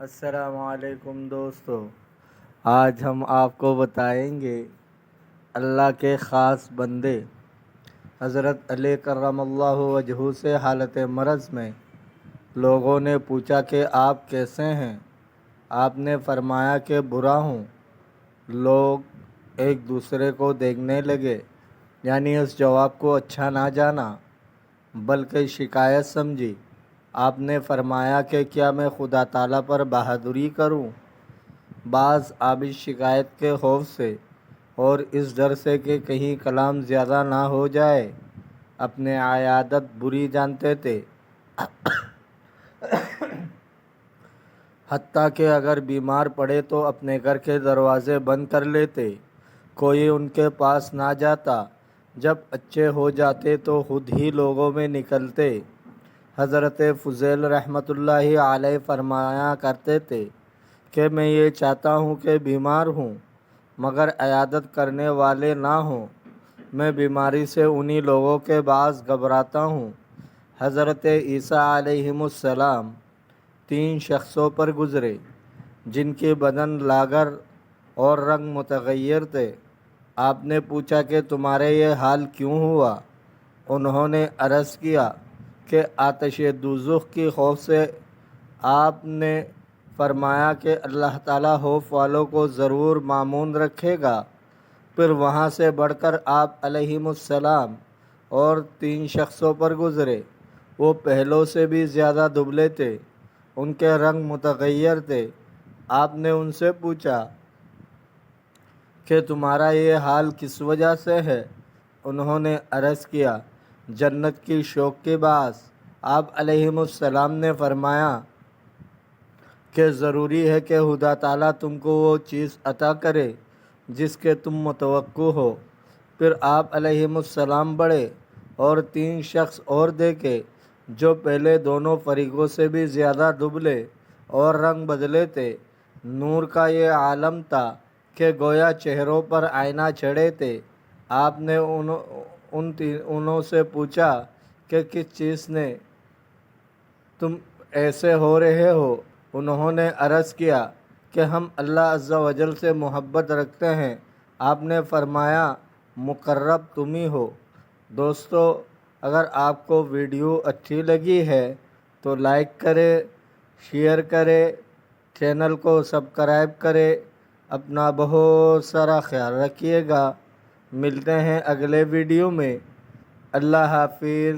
السلام علیکم دوستو، آج ہم آپ کو بتائیں گے اللہ کے خاص بندے حضرت علی کرم اللہ وجہہ سے حالت مرض میں لوگوں نے پوچھا کہ آپ کیسے ہیں؟ آپ نے فرمایا کہ برا ہوں۔ لوگ ایک دوسرے کو دیکھنے لگے، یعنی اس جواب کو اچھا نہ جانا بلکہ شکایت سمجھی۔ آپ نے فرمایا کہ کیا میں خدا تعالیٰ پر بہادری کروں؟ بعض عابد شکایت کے خوف سے اور اس ڈر سے کہ کہیں کلام زیادہ نہ ہو جائے اپنے عیادت بری جانتے تھے، حتیٰ کہ اگر بیمار پڑے تو اپنے گھر کے دروازے بند کر لیتے، کوئی ان کے پاس نہ جاتا۔ جب اچھے ہو جاتے تو خود ہی لوگوں میں نکلتے۔ حضرت فضیل رحمۃ اللہ علیہ فرمایا کرتے تھے کہ میں یہ چاہتا ہوں کہ بیمار ہوں مگر عیادت کرنے والے نہ ہوں۔ میں بیماری سے انہی لوگوں کے باعث گھبراتا ہوں۔ حضرت عیسیٰ علیہ السلام 3 شخصوں پر گزرے جن کے بدن لاغر اور رنگ متغیر تھے۔ آپ نے پوچھا کہ تمہارے یہ حال کیوں ہوا؟ انہوں نے عرض کیا کہ آتش دوزخ کی خوف سے۔ آپ نے فرمایا کہ اللہ تعالیٰ خوف والوں کو ضرور مامون رکھے گا۔ پھر وہاں سے بڑھ کر آپ علیہ السلام اور 3 شخصوں پر گزرے۔ وہ پہلوں سے بھی زیادہ دبلے تھے، ان کے رنگ متغیر تھے۔ آپ نے ان سے پوچھا کہ تمہارا یہ حال کس وجہ سے ہے؟ انہوں نے عرض کیا جنت کی شوق کے باعث۔ آپ علیہ السلام نے فرمایا کہ ضروری ہے کہ خدا تعالیٰ تم کو وہ چیز عطا کرے جس کے تم متوقع ہو۔ پھر آپ علیہ السلام بڑھے اور 3 شخص اور دیکھے جو پہلے دونوں فریقوں سے بھی زیادہ دبلے اور رنگ بدلے تھے۔ نور کا یہ عالم تھا کہ گویا چہروں پر آئینہ چڑھے تھے۔ آپ نے انہوں سے پوچھا کہ کس چیز نے تم ایسے ہو رہے ہو؟ انہوں نے عرض کیا کہ ہم اللہ عز و جل سے محبت رکھتے ہیں۔ آپ نے فرمایا مقرب تم ہی ہو۔ دوستو، اگر آپ کو ویڈیو اچھی لگی ہے تو لائک کرے، شیئر کرے، چینل کو سبسکرائب کرے۔ اپنا بہت سارا خیال رکھیے گا۔ ملتے ہیں اگلے ویڈیو میں۔ اللہ حافظ۔